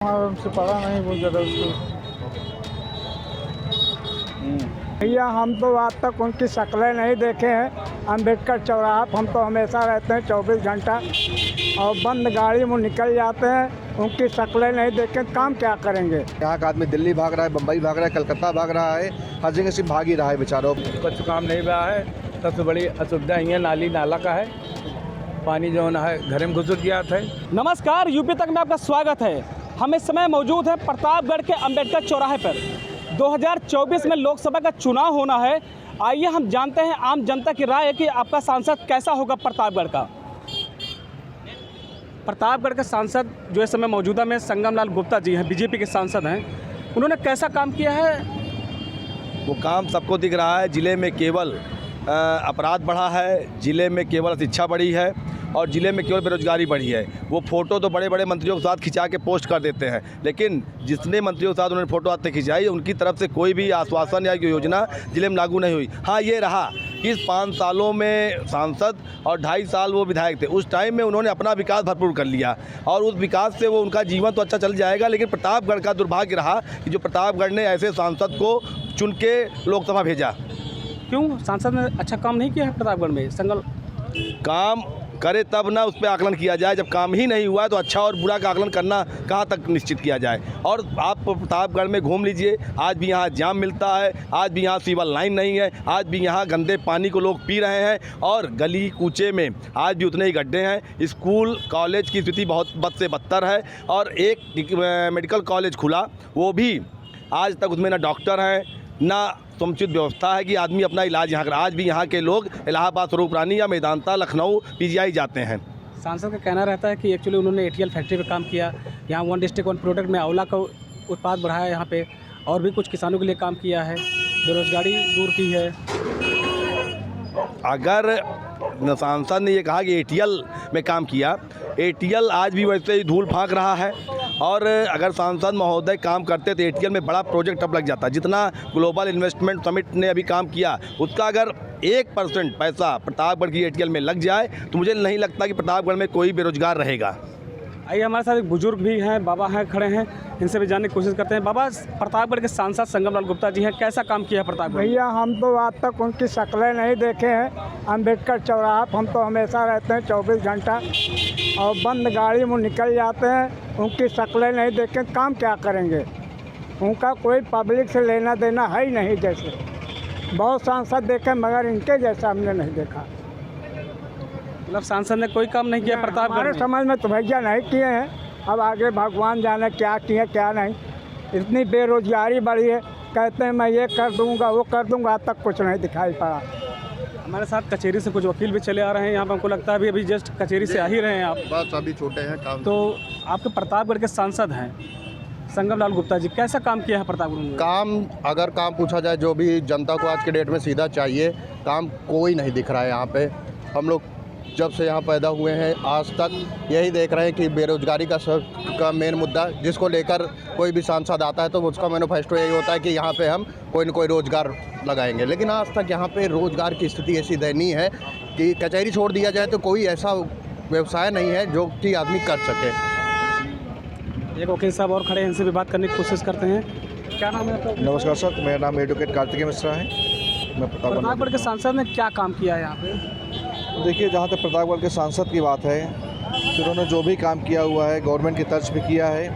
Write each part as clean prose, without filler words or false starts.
हमसे पढ़ा नहीं बहुत ज़्यादा उसको। भैया हम तो आज तक उनकी शक्लें नहीं देखे हैं। अम्बेडकर चौराहा पर हम तो हमेशा रहते हैं 24 घंटा, और बंद गाड़ी में निकल जाते हैं। उनकी शक्लें नहीं देखे, काम क्या करेंगे। यहाँ का आदमी दिल्ली भाग रहा है, बम्बई भाग रहा है, कलकत्ता भाग रहा है, हर जगह से भाग ही रहा है बेचारों। कुछ काम नहीं रहा है। सबसे बड़ी असुविधा ये नाली नाला का है। पानी जो है घर में घुस गया था। नमस्कार, यूपी तक में आपका स्वागत है। हम इस समय मौजूद हैं प्रतापगढ़ के अम्बेडकर चौराहे पर। 2024 में लोकसभा का चुनाव होना है। आइए हम जानते हैं आम जनता की राय है कि आपका सांसद कैसा होगा प्रतापगढ़ का। प्रतापगढ़ के सांसद जो इस समय मौजूदा में संगम लाल गुप्ता जी हैं, बीजेपी के सांसद हैं। उन्होंने कैसा काम किया है? वो काम सबको दिख रहा है। ज़िले में केवल अपराध बढ़ा है, ज़िले में केवल शिक्षा बढ़ी है और ज़िले में केवल बेरोजगारी बढ़ी है। वो फ़ोटो तो बड़े बड़े मंत्रियों के साथ खिंचा के पोस्ट कर देते हैं, लेकिन जितने मंत्रियों के साथ उन्होंने फ़ोटो आते खिंचाई, उनकी तरफ से कोई भी आश्वासन या योजना ज़िले में लागू नहीं हुई। हाँ, ये रहा कि इस 5 सालों में सांसद और 2.5 साल वो विधायक थे। उस टाइम में उन्होंने अपना विकास भरपूर कर लिया और उस विकास से वो उनका जीवन तो अच्छा चल जाएगा, लेकिन प्रतापगढ़ का दुर्भाग्य रहा कि जो प्रतापगढ़ ने ऐसे सांसद को चुन के लोकसभा भेजा। क्यों सांसद ने अच्छा काम नहीं किया है प्रतापगढ़ में? संगम काम करे तब ना उस पर आकलन किया जाए। जब काम ही नहीं हुआ है तो अच्छा और बुरा का आकलन करना कहाँ तक निश्चित किया जाए। और आप प्रतापगढ़ में घूम लीजिए, आज भी यहाँ जाम मिलता है, आज भी यहाँ सीवर लाइन नहीं है, आज भी यहाँ गंदे पानी को लोग पी रहे हैं और गली कूचे में आज भी उतने ही गड्ढे हैं। स्कूल कॉलेज की स्थिति बहुत बद से बदतर है और एक मेडिकल कॉलेज खुला, वो भी आज तक उसमें ना डॉक्टर हैं ना समुचित व्यवस्था है कि आदमी अपना इलाज यहाँ कर। आज भी यहाँ के लोग इलाहाबाद, स्वरूप रानी या मेदांता, लखनऊ, पीजीआई जाते हैं। सांसद का कहना रहता है कि एक्चुअली उन्होंने एटीएल फैक्ट्री पे काम किया, यहाँ 1 डिस्ट्रिक्ट 1 प्रोडक्ट में आंवला का उत्पाद बढ़ाया यहाँ पे, और भी कुछ किसानों के लिए काम किया है, बेरोजगारी दूर की है। अगर सांसद ने ये कहा कि एटीएल में काम किया, एटीएल आज भी वैसे ही धूल फाँक रहा है। और अगर सांसद महोदय काम करते तो एटीएल में बड़ा प्रोजेक्ट अब लग जाता। जितना ग्लोबल इन्वेस्टमेंट समिट ने अभी काम किया, उसका अगर 1% पैसा प्रतापगढ़ की एटीएल में लग जाए तो मुझे नहीं लगता कि प्रतापगढ़ में कोई बेरोजगार रहेगा। आइए हमारे साथ एक बुजुर्ग भी हैं, बाबा हैं, खड़े हैं, इनसे भी जानने की कोशिश करते हैं। बाबा, प्रतापगढ़ के सांसद संगम लाल गुप्ता जी हैं, कैसा काम किया है प्रतापगढ़? भैया हम तो आज तक उनकी शक्लें नहीं देखे हैं। अम्बेडकर चौराहा पर हम तो हमेशा रहते हैं 24 घंटा, और बंद गाड़ी में निकल जाते हैं। उनकी शक्लें नहीं देखे, काम क्या करेंगे। उनका कोई पब्लिक से लेना देना है ही नहीं। जैसे बहुत सांसद देखे मगर इनके जैसा हमने नहीं देखा। मतलब सांसद ने कोई काम नहीं किया प्रतापगढ़ हमारे में? समझ में तो भैया नहीं किए हैं। अब आगे भगवान जाने क्या किए क्या नहीं। इतनी बेरोजगारी बढ़ी है, कहते हैं मैं ये कर दूंगा वो कर दूंगा, आज तक कुछ नहीं दिखाई पड़ा। हमारे साथ कचेरी से कुछ वकील भी चले आ रहे हैं यहाँ पर। हमको लगता है अभी जस्ट कचेरी से आ ही रहे हैं आप। बस अभी छोटे हैं काम। तो आपके प्रतापगढ़ के सांसद हैं संगम लाल गुप्ता जी, कैसा काम किया है प्रतापगढ़ में? काम अगर काम पूछा जाए जो भी जनता को आज के डेट में सीधा चाहिए, काम कोई नहीं दिख रहा है यहाँ पे। हम लोग जब से यहाँ पैदा हुए हैं आज तक यही देख रहे हैं कि बेरोजगारी का मेन मुद्दा, जिसको लेकर कोई भी सांसद आता है तो उसका मैनिफेस्टो यही होता है कि यहाँ पे हम कोई न कोई रोज़गार लगाएंगे। लेकिन आज तक यहाँ पे रोज़गार की स्थिति ऐसी दयनीय है कि कचहरी छोड़ दिया जाए तो कोई ऐसा व्यवसाय नहीं है जो कि आदमी कर सके। एक वकील साहब और खड़े हैं, इनसे भी बात करने की कोशिश करते हैं। क्या नाम है आपका? नमस्कार सर, मेरा नाम एडवोकेट कार्तिकेय मिश्रा है। मैं प्रतापगढ़ के सांसद ने क्या काम किया है यहाँ पे? देखिए, जहाँ तक प्रतापगढ़ के सांसद की बात है, फिर उन्होंने जो भी काम किया हुआ है गवर्नमेंट की तर्ज पे किया है।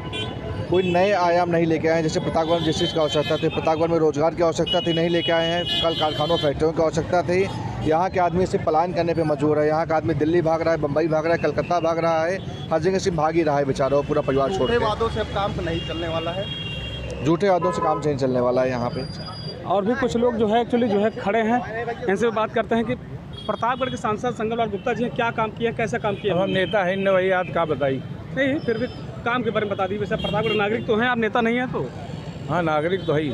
कोई नए आयाम नहीं लेके आए हैं। जैसे प्रतापगढ़ में जिस चीज़ की आवश्यकता थी, प्रतापगढ़ में रोज़गार की आवश्यकता थी, नहीं लेके आए हैं। कल कारखानों फैक्ट्रियों की आवश्यकता थी, यहाँ के आदमी से पलायन करने पे मजबूर है। यहाँ का आदमी दिल्ली भाग रहा है, बम्बई भाग रहा है, कलकत्ता भाग रहा है, हर जगह से भाग ही रहा है बेचारों, पूरा परिवार छोड़ के। वादों से अब काम नहीं चलने वाला है। झूठे वादों से काम नहीं चलने वाला है यहाँ पे। और भी कुछ लोग जो है एक्चुअली जो है खड़े हैं, इनसे भी बात करते हैं कि प्रतापगढ़ के सांसद संगम लाल गुप्ता जी ने क्या काम किया, कैसा काम किया? अब हम नेता है, वही याद का बताई। नहीं, फिर भी काम के बारे में बता दीजिए। वैसे प्रतापगढ़ नागरिक तो हैं, आप नेता नहीं हैं तो? हाँ, नागरिक तो है ही,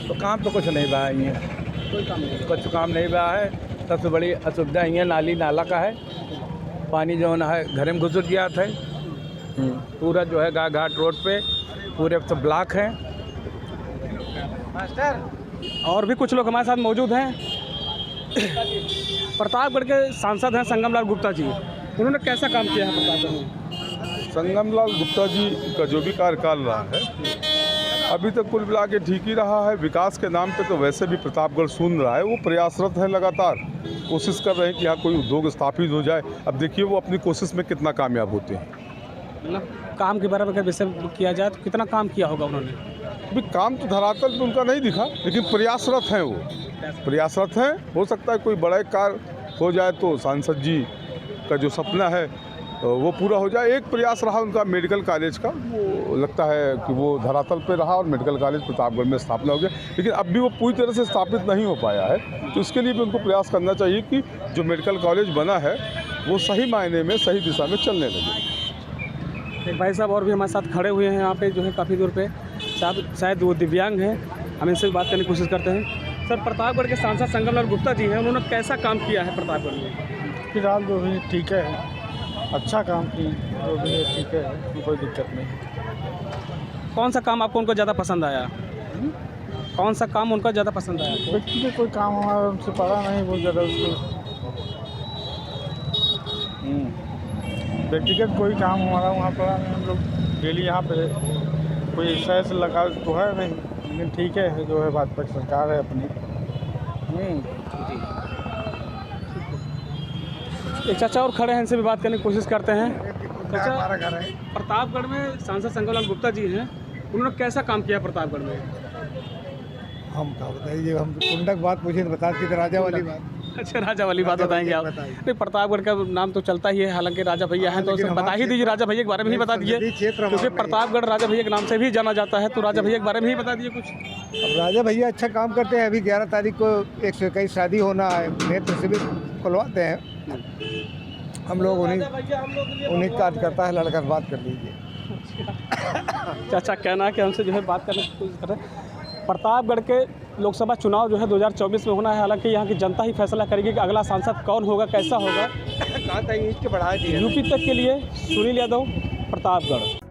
तो काम तो कुछ नहीं रहा है। कोई काम नहीं। कुछ काम नहीं रहा है। सबसे बड़ी असुविधा ये नाली नाला का है। पानी जो है घर में घुस गया था। पूरा जो है घाट रोड पे पूरे सब ब्लॉक हैं। और भी कुछ लोग हमारे साथ मौजूद हैं। प्रतापगढ़ के सांसद हैं संगम लाल गुप्ता जी, उन्होंने कैसा काम किया है प्रतापगढ़ में? संगमलाल गुप्ता जी का जो भी कार्यकाल रहा है अभी तक कुल मिला के ठीक ही रहा है। विकास के नाम पे तो वैसे भी प्रतापगढ़ सुन रहा है, वो प्रयासरत है, लगातार कोशिश कर रहे हैं कि यहाँ कोई उद्योग स्थापित हो जाए। अब देखिए वो अपनी कोशिश में कितना कामयाब होते हैं। मतलब काम के बारे में अगर विषय किया जाए तो कितना काम किया होगा उन्होंने? अभी काम तो धरातल पे उनका नहीं दिखा, लेकिन प्रयासरत हैं, वो प्रयासरत हैं। हो सकता है कोई बड़ा कार्य हो जाए तो सांसद जी का जो सपना है वो पूरा हो जाए। एक प्रयास रहा उनका मेडिकल कॉलेज का, वो लगता है कि वो धरातल पे रहा और मेडिकल कॉलेज प्रतापगढ़ में स्थापना हो गया, लेकिन अब भी वो पूरी तरह से स्थापित नहीं हो पाया है। तो इसके लिए भी उनको प्रयास करना चाहिए कि जो मेडिकल कॉलेज बना है वो सही मायने में सही दिशा में चलने लगे। एक भाई साहब और भी हमारे साथ खड़े हुए हैं यहाँ पे जो है काफ़ी दूर पे, शायद वो दिव्यांग हैं, हम इनसे बात करने की कोशिश करते हैं। सर, प्रतापगढ़ के सांसद संगमलाल गुप्ता जी हैं, उन्होंने कैसा काम किया है प्रतापगढ़ में? फिलहाल जो भी ठीक है, अच्छा काम की जो भी है ठीक है, कोई दिक्कत नहीं। कौन सा काम आपको उनको ज़्यादा पसंद आया? कौन सा काम उनका ज़्यादा पसंद आया? व्यक्ति कोई काम हमारा उनसे पड़ा नहीं बहुत ज़्यादा, उसको व्यक्तिगत कोई काम हमारा वहाँ पड़ा नहीं। हम लोग डेली यहाँ पे कोई ऐसा ऐसा लगा तो है नहीं, लेकिन ठीक है जो है भाजपा की सरकार है अपनी। एक चाचा और खड़े हैं, इनसे भी बात करने की कोशिश करते हैं। चाचा, प्रतापगढ़ में सांसद संगमलाल गुप्ता जी हैं, उन्होंने कैसा काम किया प्रतापगढ़ में? हम क्या बताइए, हम कुंडक बात पूछे तो बता दी, राजा वाली बात। अच्छा, राजा वाली बात बताएंगे आप? नहीं, प्रतापगढ़ का नाम तो चलता ही है, हालांकि राजा भैया हैं तो बता ही दीजिए, राजा भैया के बारे में ही बता दीजिए, क्योंकि प्रतापगढ़ राजा भैया के नाम से भी जाना जाता है, तो राजा भैया के बारे में ही बता दीजिए कुछ। अब राजा भैया अच्छा काम करते हैं। अभी 11 तारीख को 121 शादी होना है, नेत्र शिविर खुलवाते हैं हम लोग, उन्हीं कार्यकर्ता है, लड़का से बात कर लीजिए। चाचा कहना है कि हमसे जो है बात करने की कोशिश कर रहे हैं। प्रतापगढ़ के लोकसभा चुनाव जो है 2024 में होना है, हालांकि यहाँ की जनता ही फैसला करेगी कि अगला सांसद कौन होगा, कैसा होगा। यूपी तक के लिए सुनील यादव, प्रतापगढ़।